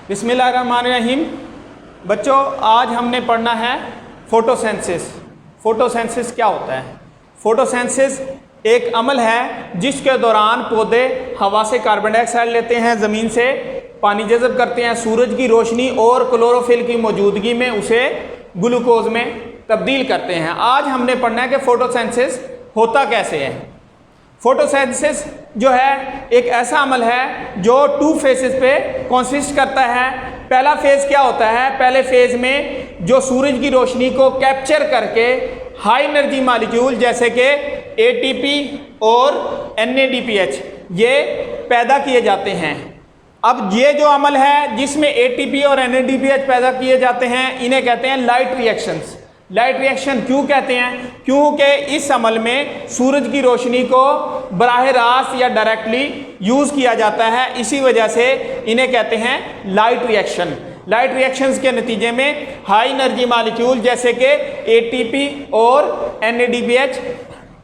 बिस्मिल्लाहिर्रहमानिर्रहीम। बच्चों, आज हमने पढ़ना है फोटोसिंथेसिस। फोटोसिंथेसिस क्या होता है? फोटोसिंथेसिस एक अमल है जिसके दौरान पौधे हवा से कार्बन डाइऑक्साइड लेते हैं, ज़मीन से पानी जज़ब करते हैं, सूरज की रोशनी और क्लोरोफिल की मौजूदगी में उसे ग्लूकोज में तब्दील करते हैं। आज हमने पढ़ना है कि फोटोसिंथेसिस होता कैसे है। फोटोसिंथेसिस जो है एक ऐसा अमल है जो 2 फेजेस पे कंसिस्ट करता है। पहला फेज क्या होता है? पहले फेज में जो सूरज की रोशनी को कैप्चर करके हाई एनर्जी मॉलिक्यूल जैसे कि एटीपी और NADPH ये पैदा किए जाते हैं। अब ये जो अमल है जिसमें एटीपी और NADPH पैदा किए जाते हैं, इन्हें कहते हैं लाइट रिएक्शंस। लाइट रिएक्शन क्यों कहते हैं? क्योंकि इस अमल में सूरज की रोशनी को बराह रास्त या डायरेक्टली यूज़ किया जाता है, इसी वजह से इन्हें कहते हैं लाइट रिएक्शन। लाइट रिएक्शंस के नतीजे में हाई एनर्जी मॉलिक्यूल जैसे कि एटीपी और NADPH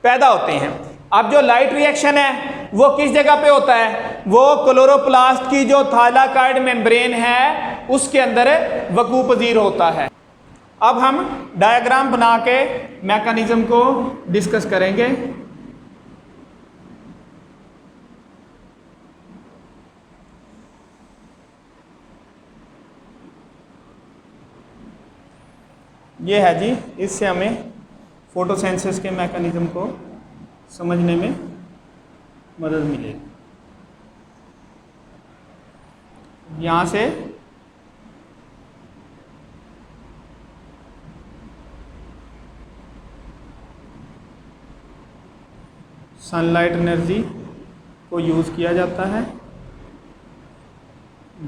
पैदा होते हैं। अब जो लाइट रिएक्शन है वो किस जगह पे होता है? वो क्लोरोप्लास्ट की जो थाइलाकॉइड मेम्ब्रेन है उसके अंदर वकू पजीर होता है। अब हम डायग्राम बना के मैकेनिज्म को डिस्कस करेंगे। ये है जी, इससे हमें फोटोसिंथेसिस के मैकेनिज्म को समझने में मदद मिलेगी। यहाँ से सनलाइट एनर्जी को यूज़ किया जाता है।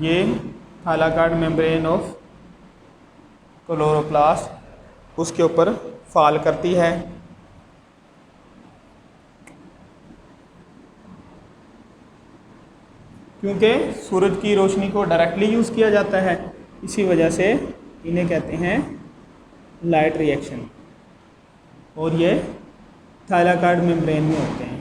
ये थाइलाकॉइड मेम्ब्रेन ऑफ क्लोरोप्लास्ट उसके ऊपर फॉल करती है। क्योंकि सूरज की रोशनी को डायरेक्टली यूज़ किया जाता है, इसी वजह से इन्हें कहते हैं लाइट रिएक्शन, और ये थाइलाकॉइड मेम्ब्रेन में होते हैं।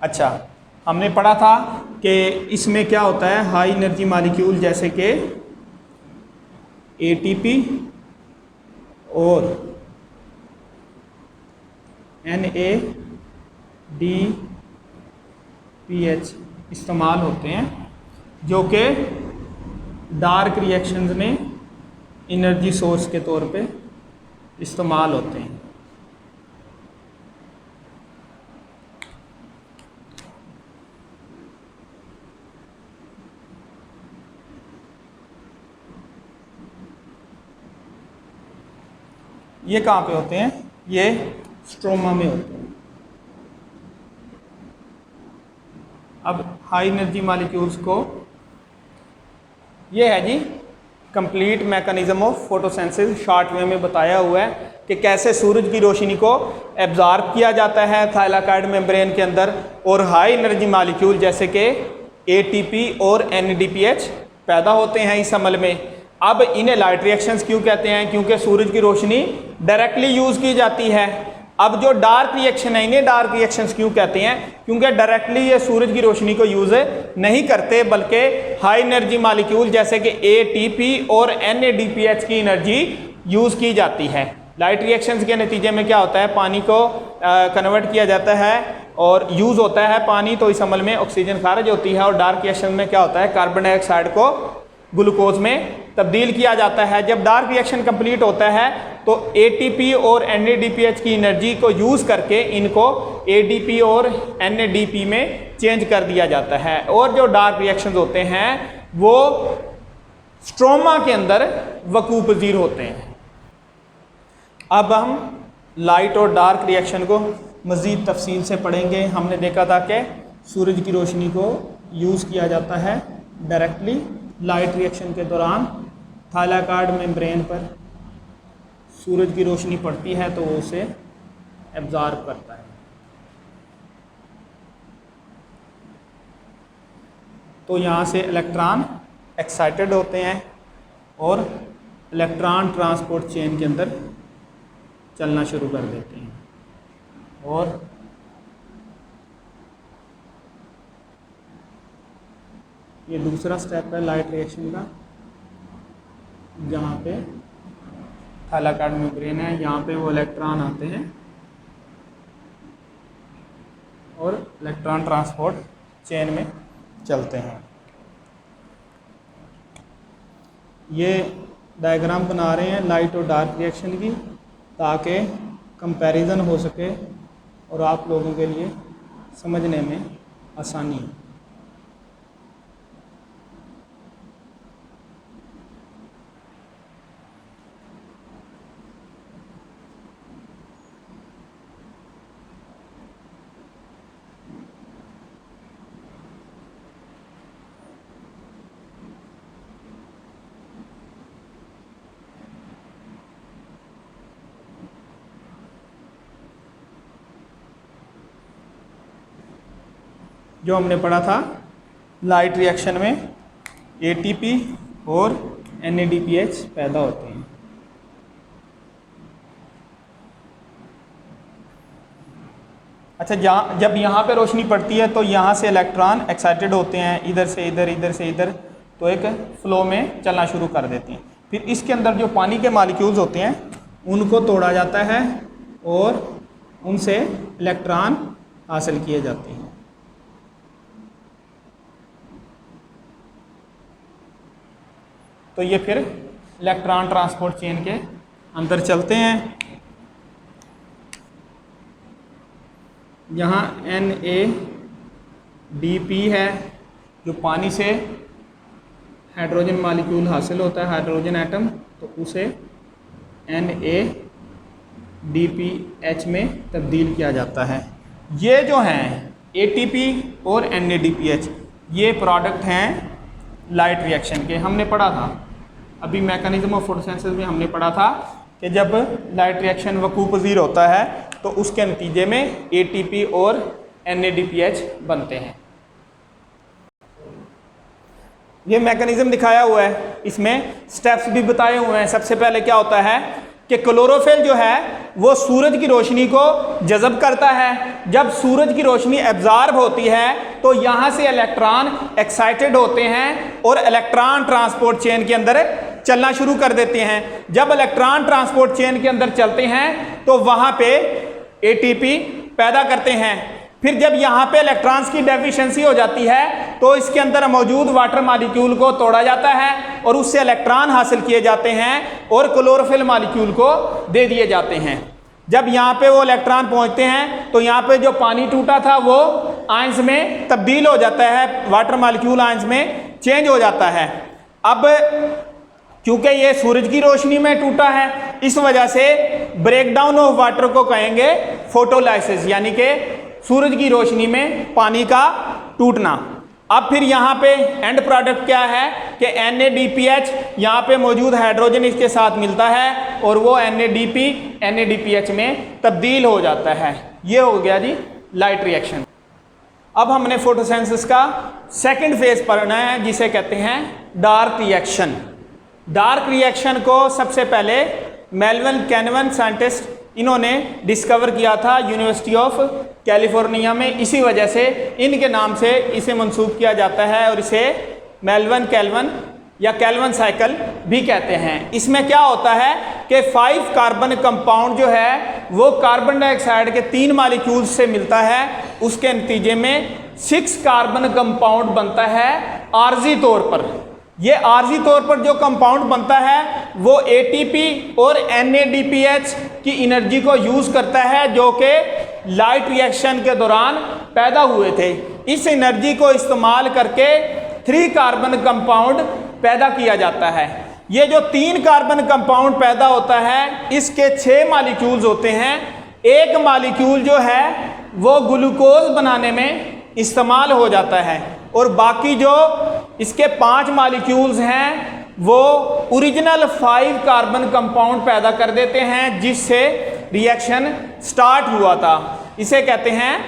अच्छा, हमने पढ़ा था कि इसमें क्या होता है, हाई एनर्जी मॉलिक्यूल जैसे कि एटीपी और NADPH इस्तेमाल होते हैं, जो कि डार्क रिएक्शंस में एनर्जी सोर्स के तौर पे इस्तेमाल होते हैं। ये कहाँ पे होते हैं? ये स्ट्रोमा में होते हैं। अब हाई एनर्जी मॉलिक्यूल्स को, ये है जी complete mechanism of photosynthesis. Short way में बताया हुआ है कि कैसे सूरज की रोशनी को एब्जॉर्ब किया जाता है थाइलाकॉइड मेम्ब्रेन के अंदर, और हाई एनर्जी मॉलिक्यूल जैसे कि एटीपी और NADPH पैदा होते हैं इस अमल में। अब इन्हें लाइट रिएक्शंस क्यों कहते हैं? क्योंकि सूरज की रोशनी डायरेक्टली यूज़ की जाती है। अब जो डार्क रिएक्शन है, इन्हें डार्क रिएक्शंस क्यों कहते हैं? क्योंकि डायरेक्टली ये सूरज की रोशनी को यूज़ नहीं करते, बल्कि हाई एनर्जी मॉलिक्यूल जैसे कि एटीपी और NADPH की एनर्जी यूज़ की जाती है। लाइट रिएक्शंस के नतीजे में क्या होता है? पानी को कन्वर्ट किया जाता है और यूज़ होता है पानी, तो इस अमल में ऑक्सीजन खारिज होती है। और डार्क रिएक्शन में क्या होता है? कार्बन डाइऑक्साइड को ग्लूकोज में तब्दील किया जाता है। जब डार्क रिएक्शन कंप्लीट होता है तो एटीपी और NADPH की एनर्जी को यूज़ करके इनको ADP और NADP में चेंज कर दिया जाता है, और जो डार्क रिएक्शंस होते हैं वो स्ट्रोमा के अंदर वकू पजीर होते हैं। अब हम लाइट और डार्क रिएक्शन को मज़ीद तफसील से पढ़ेंगे। हमने देखा था कि सूरज की रोशनी को यूज़ किया जाता है डायरेक्टली। लाइट रिएक्शन के दौरान थाइलाकॉइड मेम्ब्रेन पर सूरज की रोशनी पड़ती है तो वो उसे एब्जॉर्ब करता है। तो यहाँ से इलेक्ट्रॉन एक्साइटेड होते हैं और इलेक्ट्रॉन ट्रांसपोर्ट चेन के अंदर चलना शुरू कर देते हैं और ये दूसरा स्टेप है लाइट रिएक्शन का, जहाँ पे थाइलाकॉइड मेम्ब्रेन है, यहाँ पे वो इलेक्ट्रॉन आते हैं और इलेक्ट्रॉन ट्रांसपोर्ट चेन में चलते हैं। ये डायग्राम बना रहे हैं लाइट और डार्क रिएक्शन की, ताकि कंपैरिजन हो सके और आप लोगों के लिए समझने में आसानी हो। जो हमने पढ़ा था लाइट रिएक्शन में एटीपी और NADPH पैदा होते हैं। अच्छा, जब यहाँ पे रोशनी पड़ती है तो यहाँ से इलेक्ट्रॉन एक्साइटेड होते हैं, इधर से इधर, इधर से इधर, तो एक फ्लो में चलना शुरू कर देते हैं। फिर इसके अंदर जो पानी के मॉलिक्यूल्स होते हैं उनको तोड़ा जाता है और उनसे इलेक्ट्रॉन हासिल किए जाते हैं। तो ये फिर इलेक्ट्रॉन ट्रांसपोर्ट चेन के अंदर चलते हैं। यहाँ NADP है, जो पानी से हाइड्रोजन मॉलिक्यूल हासिल होता है, हाइड्रोजन एटम, तो उसे NADPH में तब्दील किया जाता है। ये जो हैं ATP और NADPH, ये प्रोडक्ट हैं लाइट रिएक्शन के। हमने पढ़ा था अभी मैकेनिज्म ऑफ फोटोसिंथेसिस में, हमने पढ़ा था कि जब लाइट रिएक्शन वकू पजीर होता है तो उसके नतीजे में ATP और NADPH बनते हैं। ये मैकेनिज्म दिखाया हुआ है, इसमें स्टेप्स भी बताए हुए हैं। सबसे पहले क्या होता है कि क्लोरोफिल जो है वो सूरज की रोशनी को जज़ब करता है। जब सूरज की रोशनी एब्जॉर्ब होती है तो यहाँ से इलेक्ट्रॉन एक्साइटेड होते हैं और इलेक्ट्रॉन ट्रांसपोर्ट चेन के अंदर चलना शुरू कर देते हैं। जब इलेक्ट्रॉन ट्रांसपोर्ट चेन के अंदर चलते हैं तो वहाँ पे ATP पैदा करते हैं। फिर जब यहाँ पे इलेक्ट्रॉन्स की डेफिशिएंसी हो जाती है तो इसके अंदर मौजूद वाटर मॉलिक्यूल को तोड़ा जाता है और उससे इलेक्ट्रॉन हासिल किए जाते हैं और क्लोरोफिल मॉलिक्यूल को दे दिए जाते हैं। जब यहाँ पे वो इलेक्ट्रॉन पहुँचते हैं तो यहाँ पे जो पानी टूटा था वो आयंस में तब्दील हो जाता है, वाटर मॉलिक्यूल आयंस में चेंज हो जाता है। अब क्योंकि ये सूरज की रोशनी में टूटा है, इस वजह से ब्रेकडाउन ऑफ वाटर को कहेंगे फोटोलाइसिस, यानी कि सूरज की रोशनी में पानी का टूटना। अब फिर यहाँ पे एंड प्रोडक्ट क्या है कि NADPH, यहाँ पे मौजूद हाइड्रोजन इसके साथ मिलता है और वो NADPH में तब्दील हो जाता है। ये हो गया जी लाइट रिएक्शन। अब हमने फोटोसिंथेसिस का सेकंड फेज पढ़ना है, जिसे कहते हैं डार्क रिएक्शन। डार्क रिएक्शन को सबसे पहले मेल्विन कैनवन साइंटिस्ट इन्होंने डिस्कवर किया था यूनिवर्सिटी ऑफ कैलिफोर्निया में। इसी वजह से इनके नाम से इसे मंसूब किया जाता है और इसे मेल्विन कैल्वन या कैल्वन साइकिल भी कहते हैं। इसमें क्या होता है कि 5 कार्बन कंपाउंड जो है वो कार्बन डाइऑक्साइड के 3 मॉलिक्यूल्स से मिलता है, उसके नतीजे में 6 कार्बन कंपाउंड बनता है आर्जी तौर पर। ये आर्जी तौर पर जो कंपाउंड बनता है वो ATP और NADPH की एनर्जी को यूज करता है, जो कि लाइट रिएक्शन के दौरान पैदा हुए थे। इस एनर्जी को इस्तेमाल करके 3 कार्बन कंपाउंड पैदा किया जाता है। ये जो 3 कार्बन कंपाउंड पैदा होता है, इसके 6 मॉलिक्यूल्स होते हैं। एक मॉलिक्यूल जो है वो ग्लूकोज बनाने में इस्तेमाल हो जाता है और बाकी जो इसके 5 मॉलिक्यूल्स हैं वो ओरिजिनल 5 कार्बन कंपाउंड पैदा कर देते हैं, जिससे रिएक्शन स्टार्ट हुआ था। इसे कहते हैं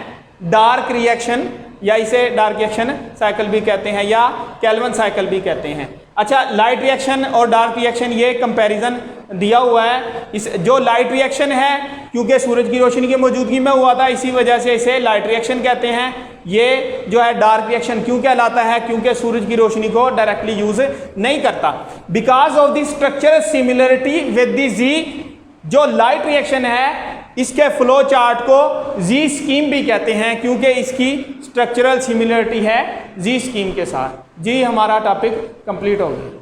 डार्क रिएक्शन, या इसे डार्क रिएक्शन साइकिल भी कहते हैं या कैल्वन साइकिल भी कहते हैं। अच्छा, लाइट रिएक्शन और डार्क रिएक्शन ये कंपैरिजन दिया हुआ है। इस जो लाइट रिएक्शन है, क्योंकि सूरज की रोशनी की मौजूदगी में हुआ था, इसी वजह से इसे लाइट रिएक्शन कहते हैं। ये जो है डार्क रिएक्शन क्यों कहलाता है? क्योंकि सूरज की रोशनी को डायरेक्टली यूज नहीं करता। Because of the structural similarity with the जी, जो लाइट रिएक्शन है इसके फ्लो चार्ट को जी स्कीम भी कहते हैं, क्योंकि इसकी स्ट्रक्चरल सिमिलरिटी है जी स्कीम के साथ। जी हमारा टॉपिक कंप्लीट हो गया।